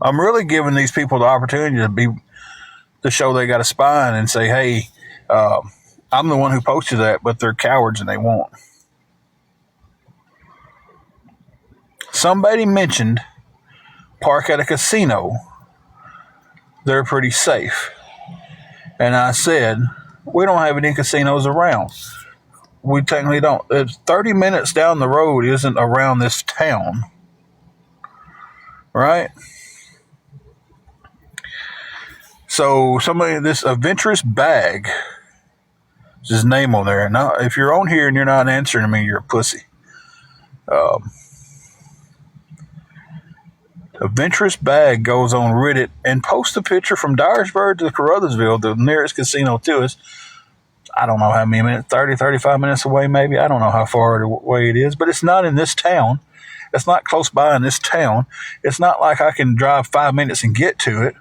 I'm really giving these people the opportunity to show they got a spine and say, hey, I'm the one who posted that, but they're cowards and they won't. Somebody mentioned park at a casino. They're pretty safe. And I said, we don't have any casinos around. We technically don't. It's 30 minutes down the road isn't around this town. Right? So this Adventurous Bag, there's his name on there. Now, if you're on here and you're not answering me, you're a pussy. Adventurous Bag goes on Reddit and posts a picture from Dyersburg to Caruthersville, the nearest casino to us. I don't know how many minutes, 30, 35 minutes away maybe. I don't know how far away it is, but it's not in this town. It's not close by in this town. It's not like I can drive 5 minutes and get to it.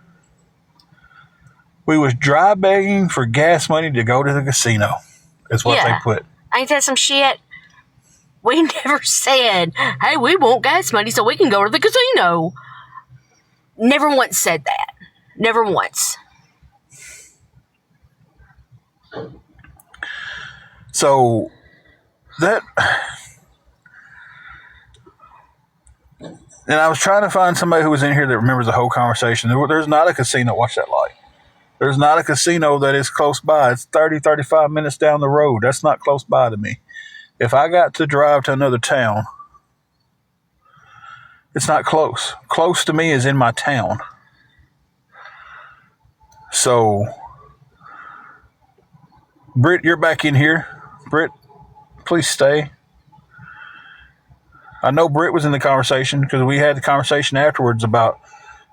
We was dry begging for gas money to go to the casino. Is what they put. Ain't that some shit? We never said, hey, we want gas money so we can go to the casino. Never once said that. Never once. So, and I was trying to find somebody who was in here that remembers the whole conversation. There's not a casino. Watch that light. There's not a casino that is close by. It's 30, 35 minutes down the road. That's not close by to me. If I got to drive to another town, it's not close. Close to me is in my town. So, Britt, you're back in here. Britt, please stay. I know Britt was in the conversation because we had the conversation afterwards about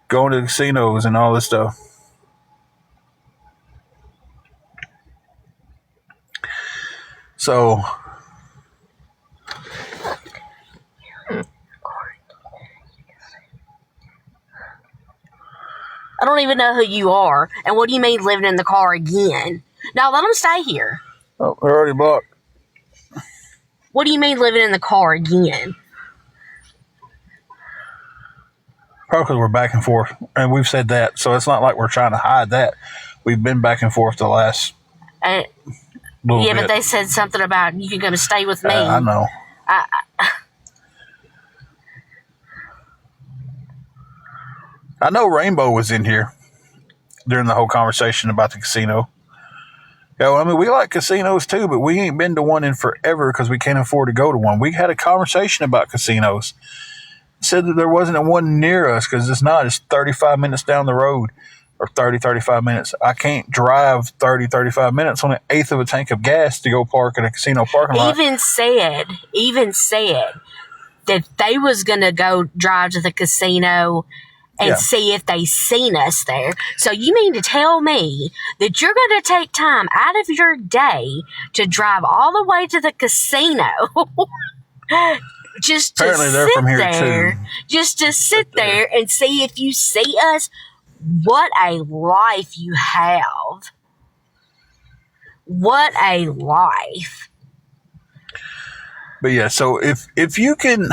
going to the casinos and all this stuff. So, I don't even know who you are. And what do you mean living in the car again? Now let them stay here. Oh, they're already blocked. What do you mean living in the car again? Probably because we're back and forth. And we've said that. So it's not like we're trying to hide that. We've been back and forth the last little bit. But they said something about you're going to stay with me. I know. I know Rainbow was in here during the whole conversation about the casino. I mean, we like casinos too, but we ain't been to one in forever because we can't afford to go to one. We had a conversation about casinos. Said that there wasn't one near us because it's not. It's 35 minutes down the road or 30, 35 minutes. I can't drive 30, 35 minutes on an eighth of a tank of gas to go park in a casino parking lot. Even said that they was going to go drive to the casino and see if they seen us there. So you mean to tell me that you're going to take time out of your day to drive all the way to the casino just to sit there and see if you see us? What a life you have. What a life. But yeah, so if you can...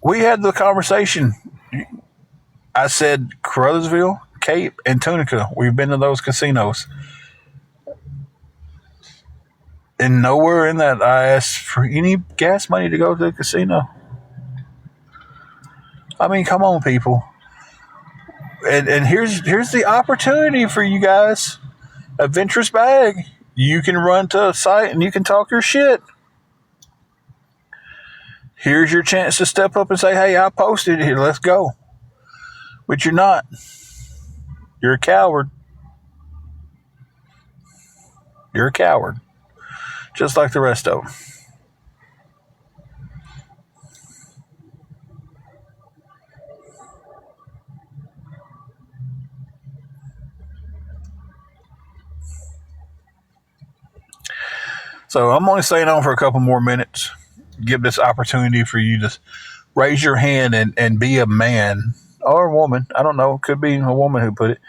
We had the conversation. I said Caruthersville, Cape, and Tunica. We've been to those casinos. And nowhere in that I asked for any gas money to go to the casino. I mean, come on, people. And here's the opportunity for you guys. Adventurous Bag. You can run to a site and you can talk your shit. Here's your chance to step up and say, hey, I posted it here. Let's go. But you're not. You're a coward. You're a coward. Just like the rest of them. So I'm only staying on for a couple more minutes. Give this opportunity for you to raise your hand and be a man or a woman. I don't know. Could be a woman who put it.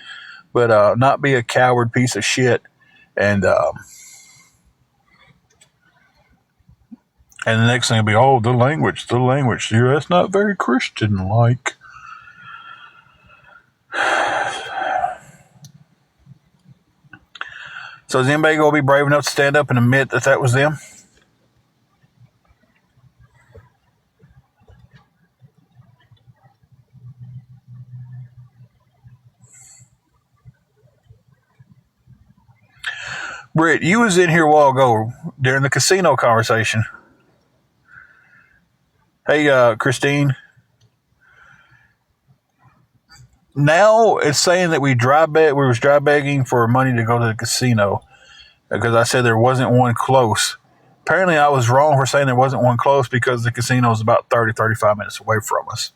But not be a coward piece of shit. And the next thing will be, the language. Yeah, that's not very Christian-like. So is anybody going to be brave enough to stand up and admit that that was them? Britt, you was in here a while ago during the casino conversation. Hey, Christine. Now it's saying that we was dry begging for money to go to the casino because I said there wasn't one close. Apparently I was wrong for saying there wasn't one close because the casino is about 30, 35 minutes away from us.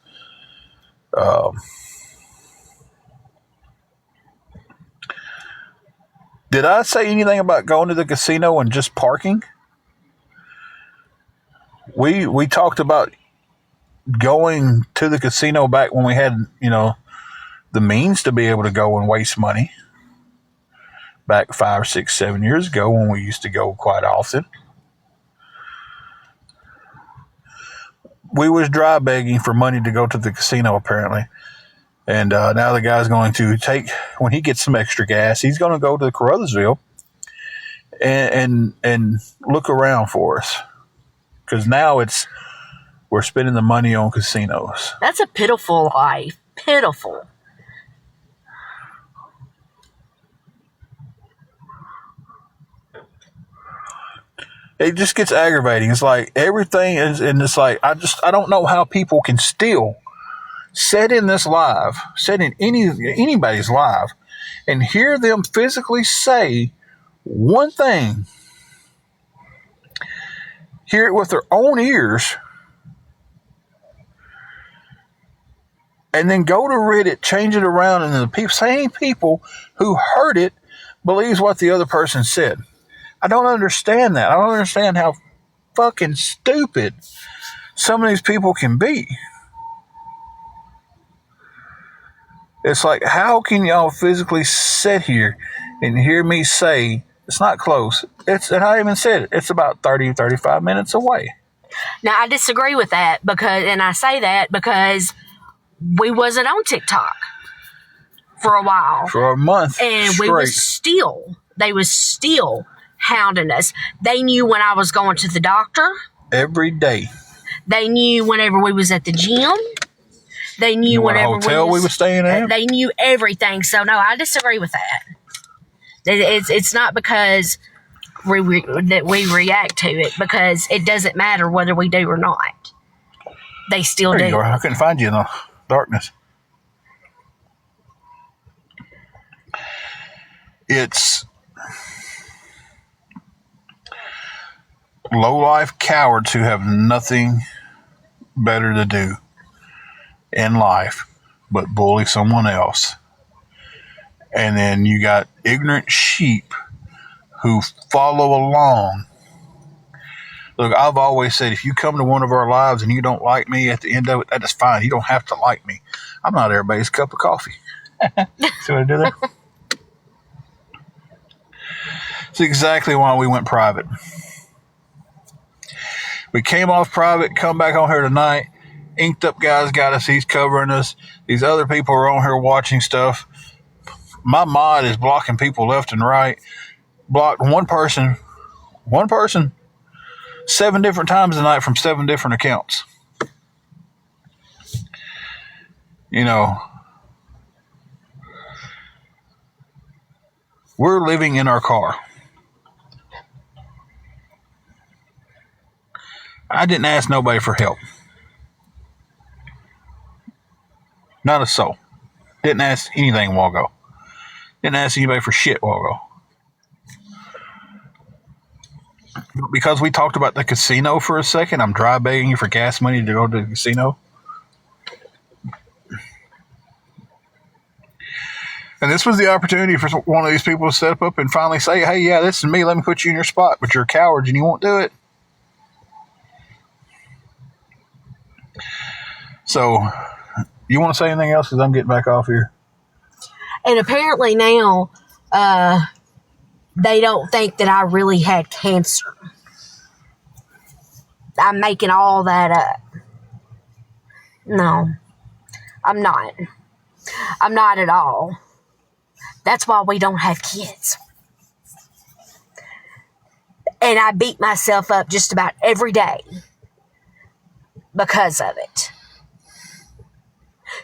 Did I say anything about going to the casino and just parking? We talked about going to the casino back when we had, the means to be able to go and waste money. Back 5, 6, 7 years ago when we used to go quite often. We was dry begging for money to go to the casino apparently. And now the guy's going to when he gets some extra gas, he's going to go to Caruthersville and look around for us. Because now we're spending the money on casinos. That's a pitiful life. Pitiful. It just gets aggravating. It's like everything is, and it's like, I don't know how people can still sit in anybody's live and hear them physically say one thing, hear it with their own ears, and then go to Reddit, change it around, and the same people who heard it believes what the other person said. I don't understand that. I don't understand how fucking stupid some of these people can be. It's like, how can y'all physically sit here and hear me say, it's not close. And I even said it. It's about 30, 35 minutes away. Now, I disagree with that and I say that because we wasn't on TikTok for a while. For a month and straight. They was still hounding us. They knew when I was going to the doctor. Every day. They knew whenever we was at the gym. They knew whenever hotel we were staying at. They knew everything. So no, I disagree with that. It's not because that we react to it, because it doesn't matter whether we do or not. They still do. I couldn't find you in the darkness. It's low-life cowards who have nothing better to do in life but bully someone else. And then you got ignorant sheep who follow along. Look, I've always said, if you come to one of our lives and you don't like me at the end of it, that is fine. You don't have to like me. I'm not everybody's cup of coffee. See what I did there? It's exactly why we went private. We came off private, come back on here tonight. Inked Up Guys got us. He's covering us. These other people are on here watching stuff. My mod is blocking people left and right. Blocked one person 7 different times a night from 7 different accounts. We're living in our car. I didn't ask nobody for help. Not a soul. Didn't ask anything a while ago. Didn't ask anybody for shit a while ago. Because we talked about the casino for a second, I'm dry begging you for gas money to go to the casino. And this was the opportunity for one of these people to step up and finally say, hey, yeah, this is me. Let me put you in your spot. But you're cowards and you won't do it. So, you want to say anything else? Because I'm getting back off here. And apparently now, they don't think that I really had cancer. I'm making all that up. No, I'm not. I'm not at all. That's why we don't have kids. And I beat myself up just about every day because of it.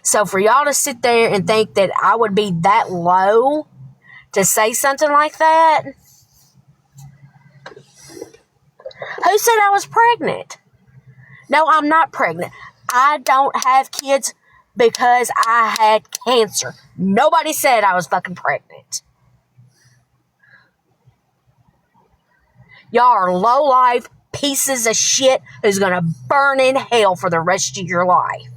So for y'all to sit there and think that I would be that low to say something like that, who said I was pregnant? No, I'm not pregnant. I don't have kids because I had cancer. Nobody said I was fucking pregnant. Y'all are low-life pieces of shit who's gonna burn in hell for the rest of your life.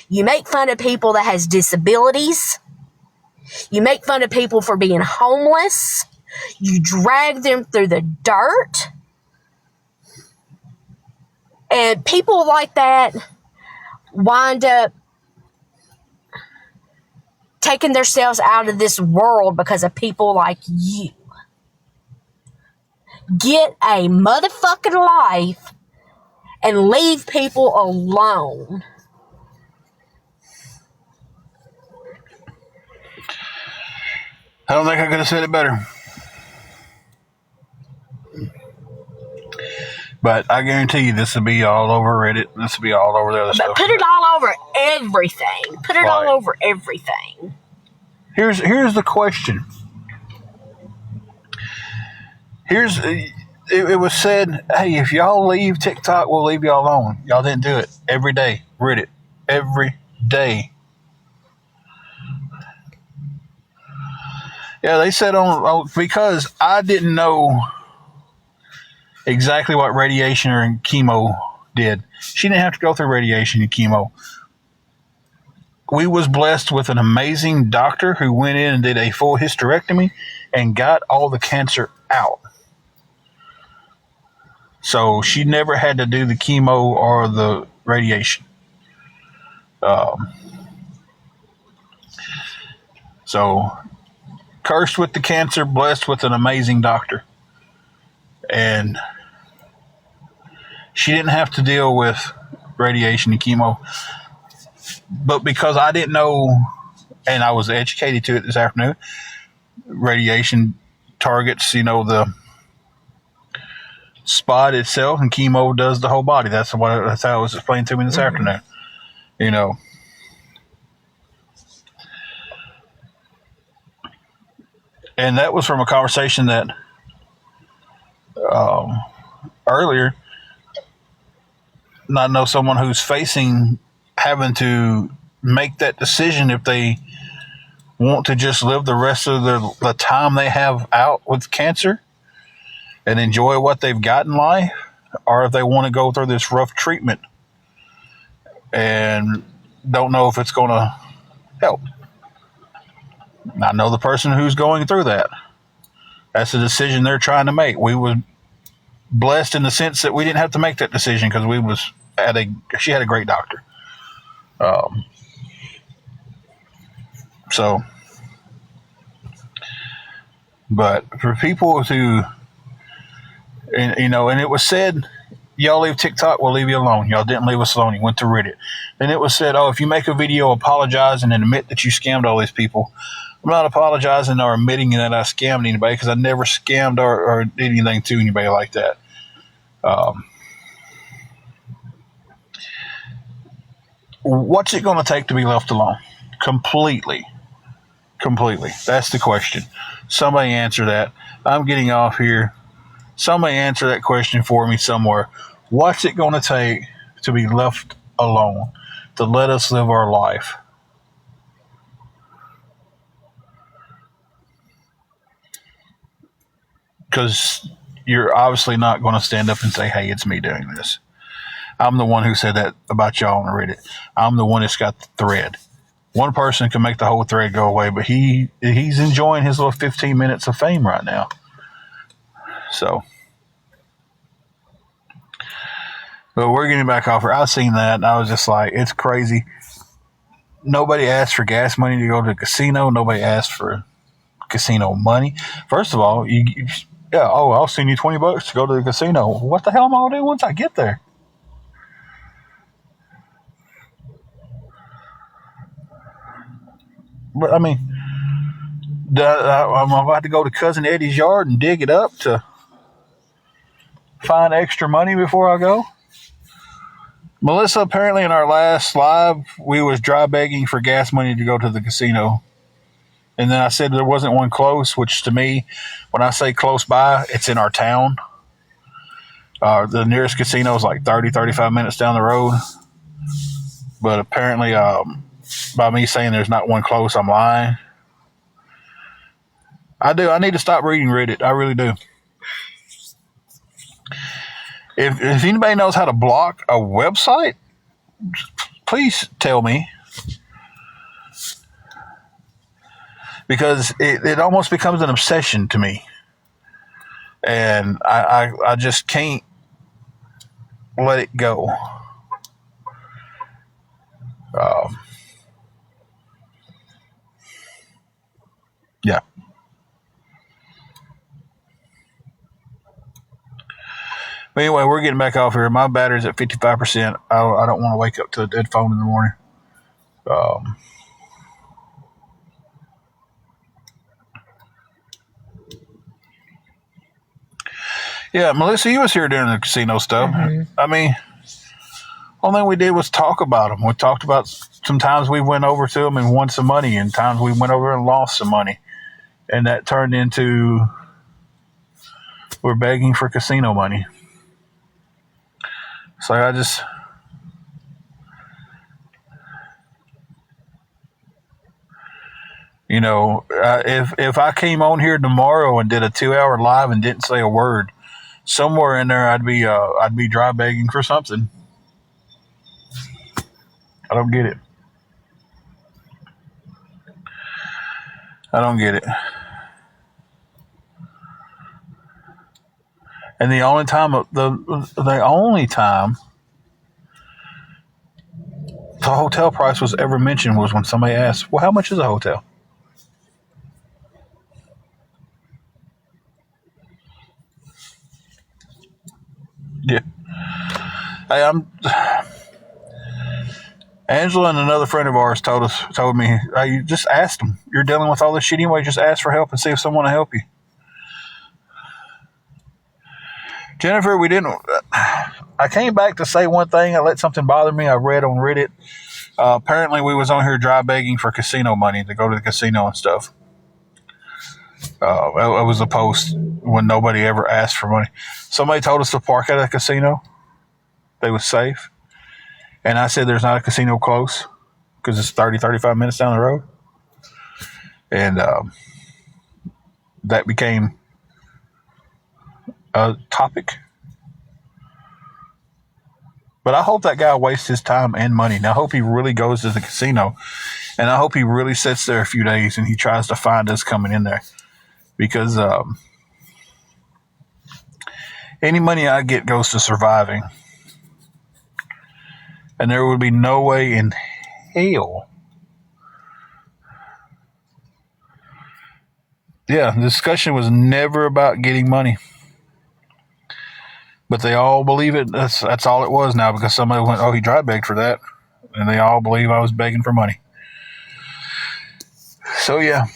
You make fun of people that has disabilities. You make fun of people for being homeless. You drag them through the dirt. And people like that wind up taking themselves out of this world because of people like you. Get a motherfucking life and leave people alone. I don't think I could have said it better. But I guarantee you this will be all over Reddit. This will be all over the other stuff. Put it all over everything. Put it all over everything. Here's the question. It was said, hey, if y'all leave TikTok, we'll leave y'all alone. Y'all didn't do it. Every day. Reddit. Every day. Yeah, they said because I didn't know exactly what radiation or chemo did. She didn't have to go through radiation and chemo. We was blessed with an amazing doctor who went in and did a full hysterectomy and got all the cancer out. So she never had to do the chemo or the radiation. So cursed with the cancer, blessed with an amazing doctor. And she didn't have to deal with radiation and chemo. But because I didn't know, and I was educated to it this afternoon, radiation targets, the spot itself, and chemo does the whole body. That's how it was explained to me this afternoon. And that was from a conversation that earlier. I know someone who's facing having to make that decision if they want to just live the rest of the time they have out with cancer and enjoy what they've got in life, or if they want to go through this rough treatment and don't know if it's going to help. I know the person who's going through that. That's a decision they're trying to make. We were blessed in the sense that we didn't have to make that decision because she had a great doctor. But for people to, and it was said, y'all leave TikTok, we'll leave you alone. Y'all didn't leave us alone. You went to Reddit. Then it was said, if you make a video apologizing and admit that you scammed all these people, I'm not apologizing or admitting that I scammed anybody because I never scammed or did anything to anybody like that. What's it going to take to be left alone? Completely. That's the question. Somebody answer that. I'm getting off here. Somebody answer that question for me somewhere. What's it going to take to be left alone? To let us live our life? Because you're obviously not going to stand up and say, hey, it's me doing this. I'm the one who said that about y'all on Reddit. I'm the one that's got the thread. One person can make the whole thread go away, but he's enjoying his little 15 minutes of fame right now. So, but we're getting back off her. I seen that, and I was just like, it's crazy. Nobody asked for gas money to go to the casino. Nobody asked for casino money. First of all, I'll send you $20 to go to the casino. What the hell am I going to do once I get there? But I mean, I'm about to go to Cousin Eddie's yard and dig it up to find extra money before I go. Melissa, apparently in our last live, we was dry begging for gas money to go to the casino. And then I said there wasn't one close, which to me, when I say close by, it's in our town. The nearest casino is like 30, 35 minutes down the road. But apparently, by me saying there's not one close, I'm lying. I do. I need to stop reading Reddit. I really do. If anybody knows how to block a website, please tell me. Because it almost becomes an obsession to me. And I just can't let it go. Yeah. But anyway, we're getting back off here. My battery's at 55%. I don't want to wake up to a dead phone in the morning. Yeah, Melissa, you was here during the casino stuff. Mm-hmm. I mean, only thing we did was talk about them. We talked about sometimes we went over to them and won some money, and times we went over and lost some money. And that turned into we're begging for casino money. So I just... You know, if I came on here tomorrow and did a 2-hour live and didn't say a word, somewhere in there I'd be dry begging for something. I don't get it. I don't get it. And the only time the hotel price was ever mentioned was when somebody asked, "Well, how much is a hotel?" Yeah. Hey, Angela and another friend of ours told me, you just asked them. You're dealing with all this shit anyway. Just ask for help and see if someone will help you. Jennifer, I came back to say one thing. I let something bother me. I read on Reddit. Apparently, we was on here dry begging for casino money to go to the casino and stuff. It was a post when nobody ever asked for money. Somebody told us to park at a casino. They was safe. And I said there's not a casino close because it's 30, 35 minutes down the road. And that became a topic. But I hope that guy wastes his time and money. And I hope he really goes to the casino. And I hope he really sits there a few days and he tries to find us coming in there. Because any money I get goes to surviving. And there would be no way in hell. Yeah, the discussion was never about getting money. But they all believe it. That's all it was now because somebody went, "Oh, he dry begged for that." And they all believe I was begging for money. So, yeah.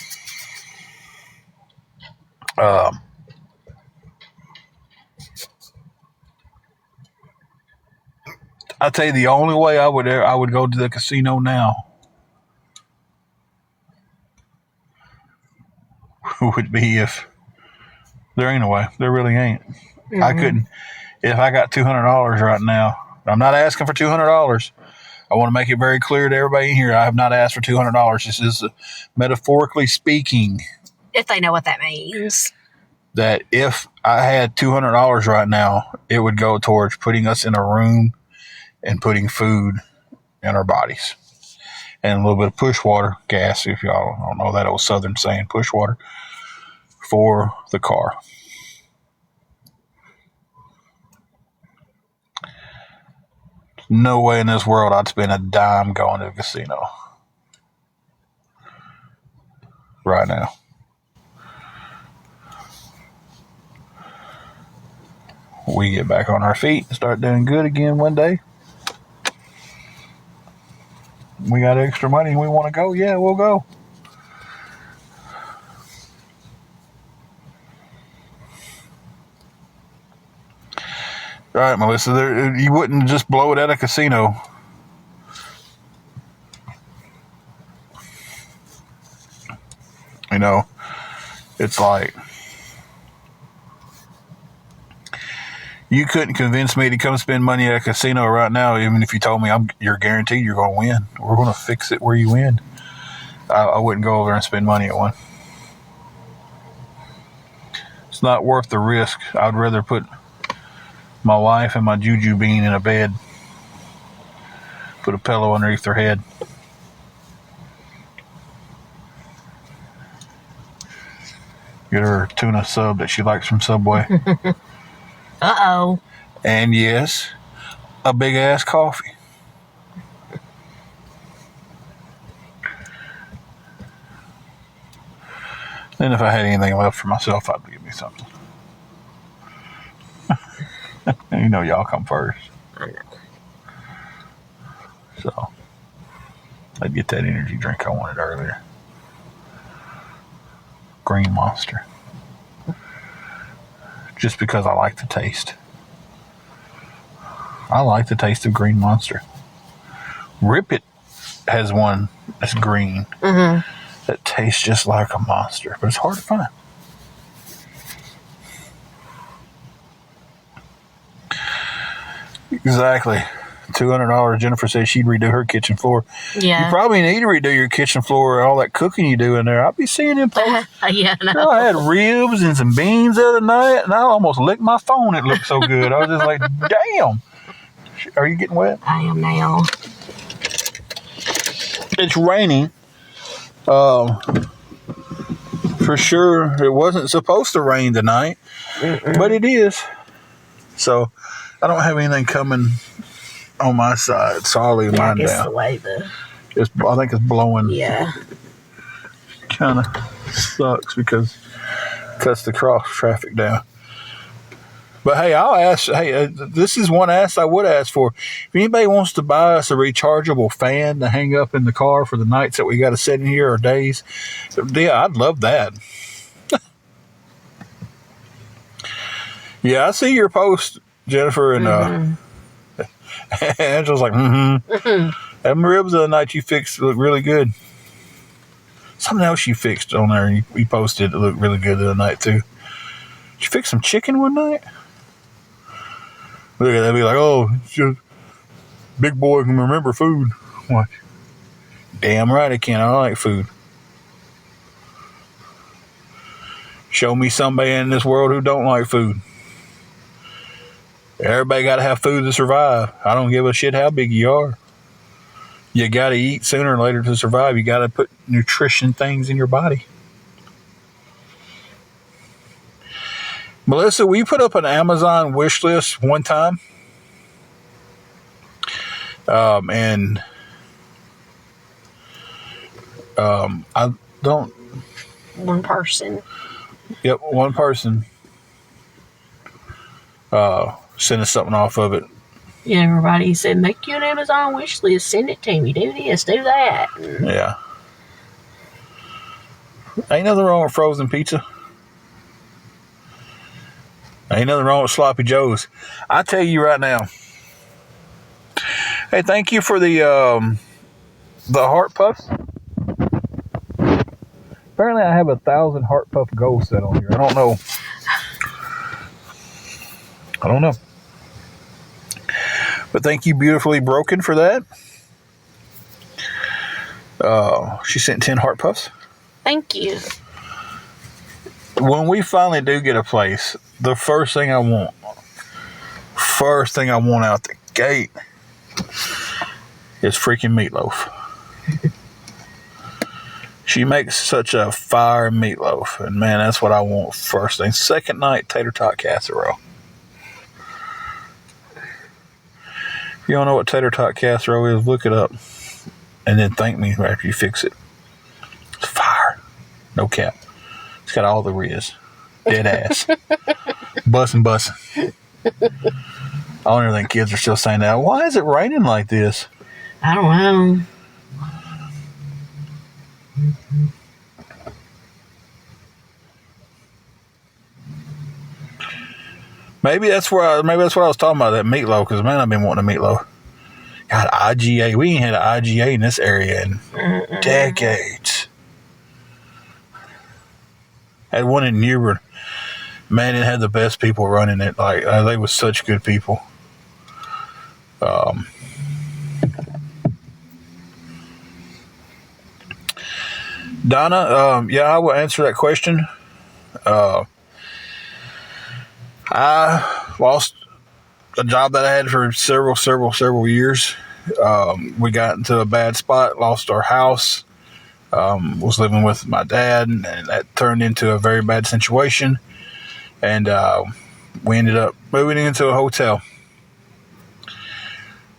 I tell you, the only way I would go to the casino now would be if there ain't a way. There really ain't. Mm-hmm. I couldn't. If I got $200 right now, I'm not asking for $200. I want to make it very clear to everybody in here. I have not asked for $200. This is metaphorically speaking. If they know what that means. That if I had $200 right now, it would go towards putting us in a room and putting food in our bodies. And a little bit of push water, gas, if y'all don't know that old Southern saying, push water, for the car. No way in this world I'd spend a dime going to a casino right now. We get back on our feet and start doing good again one day. We got extra money and we want to go. Yeah, we'll go. right, Melissa. You wouldn't just blow it at a casino. You know, it's like you couldn't convince me to come spend money at a casino right now, even if you told me you're guaranteed you're going to win. We're going to fix it where you win. I wouldn't go over there and spend money at one. It's not worth the risk. I'd rather put my wife and my Juju Bean in a bed, put a pillow underneath their head. Get her a tuna sub that she likes from Subway. Uh-oh. And yes, a big ass coffee. Then if I had anything left for myself, I'd give me something. You know, y'all come first. I know. So I'd get that energy drink I wanted earlier. Green Monster. Just because I like the taste. I like the taste of Green Monster. Rip It has one that's green that tastes just like a monster, but it's hard to find. Exactly. $200. Jennifer says she'd redo her kitchen floor. Yeah. You probably need to redo your kitchen floor. All that cooking you do in there. I'll be seeing them posts. Yeah, no. Girl, I had ribs and some beans the other night, and I almost licked my phone. It looked so good. I was just like, damn. Are you getting wet? I am now. It's raining. For sure, it wasn't supposed to rain tonight, but it is. So, I don't have anything coming on my side, so I'll leave mine down. The way I think it's blowing. Yeah. Kind of sucks because it cuts the cross traffic down. But hey, I'll ask. Hey, this is one ask I would ask for. If anybody wants to buy us a rechargeable fan to hang up in the car for the nights that we got to sit in here or days, yeah, I'd love that. Yeah, I see your post, Jennifer, and Angela's like, Them ribs the other night you fixed look really good. Something else you fixed on there, and we posted it looked really good the other night too. Did you fix some chicken one night? Look at that, be like, oh, it's just big boy can remember food. What? Damn right I can. I like food. Show me somebody in this world who don't like food. Everybody got to have food to survive. I don't give a shit how big you are. You got to eat sooner or later to survive. You got to put nutrition things in your body. Melissa, we put up an Amazon wish list one time. I don't. One person. Yep, one person sent us something off of it. Yeah, everybody said, make you an Amazon wish list, send it to me, do this, do that. Yeah. Ain't nothing wrong with frozen pizza. Ain't nothing wrong with sloppy joes. I tell you right now. Hey, thank you for the heart puffs. Apparently, I have 1,000 heart puff goals set on here. I don't know. But thank you, Beautifully Broken, for that. She sent 10 heart puffs. Thank you. When we finally do get a place, the first thing I want out the gate is freaking meatloaf. She makes such a fire meatloaf, and man, that's what I want first thing. Second night, tater tot casserole. If you don't know what tater tot casserole is, look it up, and then thank me after you fix it. It's fire, no cap. It's got all the riz, dead ass, bussin'. I don't even think kids are still saying that. Why is it raining like this? I don't know. Maybe that's what I was talking about, that meatloaf, because man, I've been wanting a meatloaf. God, IGA. We ain't had an IGA in this area in decades. Had one in Newbern. Man, it had the best people running it. Like, they was such good people. Donna, yeah, I will answer that question. I lost a job that I had for several years. We got into a bad spot, lost our house, was living with my dad, and that turned into a very bad situation. And we ended up moving into a hotel.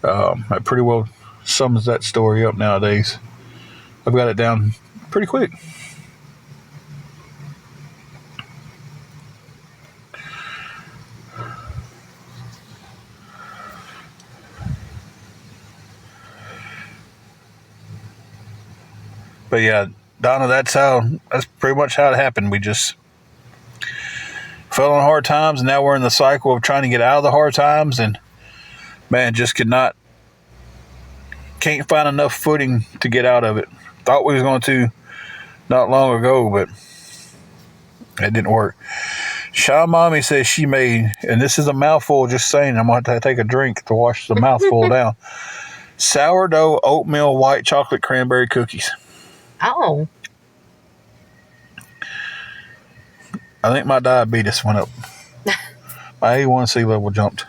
That pretty well sums that story up nowadays. I've got it down pretty quick. But yeah, Donna, that's pretty much how it happened. We just fell on hard times, and now we're in the cycle of trying to get out of the hard times, and man, just can't find enough footing to get out of it. Thought we was going to not long ago, but it didn't work. Shy Mommy says she made, and this is a mouthful, just saying, I'm going to have to take a drink to wash the mouthful down. Sourdough oatmeal white chocolate cranberry cookies. Oh. I think my diabetes went up. My A1C level jumped.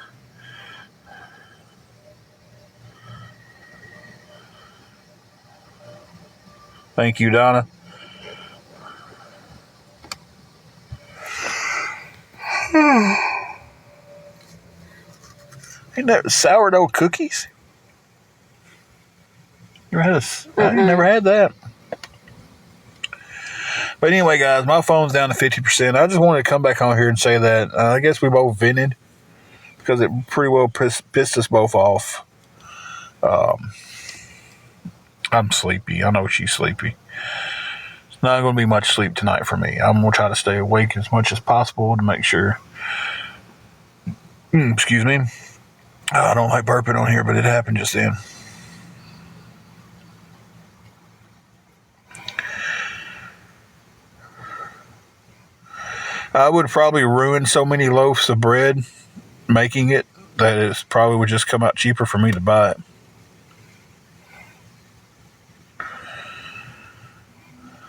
Thank you, Donna. Ain't that sourdough cookies? I never had that. But anyway, guys, my phone's down to 50%. I just wanted to come back on here and say that I guess we both vented because it pretty well pissed us both off. I'm sleepy. I know she's sleepy. It's not going to be much sleep tonight for me. I'm going to try to stay awake as much as possible to make sure. Excuse me. I don't like burping on here, but it happened just then. I would probably ruin so many loaves of bread making it that it probably would just come out cheaper for me to buy it.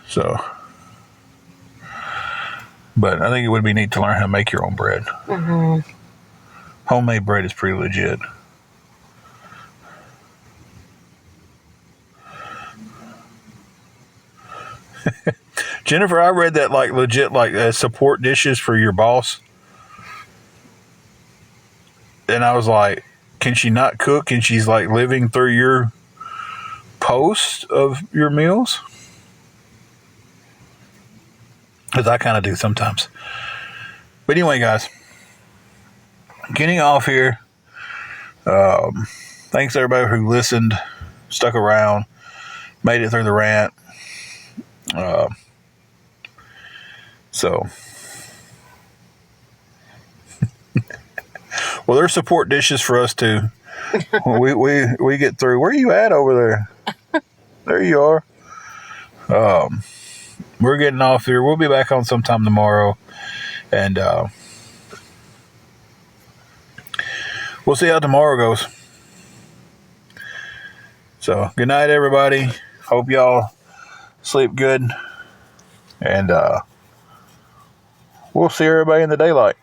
So, but I think it would be neat to learn how to make your own bread. Mm-hmm. Homemade bread is pretty legit. Jennifer, I read that like legit, like support dishes for your boss. And I was like, can she not cook? And she's like living through your post of your meals? Because I kind of do sometimes. But anyway, guys, getting off here. Thanks to everybody who listened, stuck around, made it through the rant. So, well, there's support dishes for us too. we get through. Where are you at over there? There you are. We're getting off here. We'll be back on sometime tomorrow, and we'll see how tomorrow goes. So, good night, everybody. Hope y'all sleep good, and we'll see everybody in the daylight.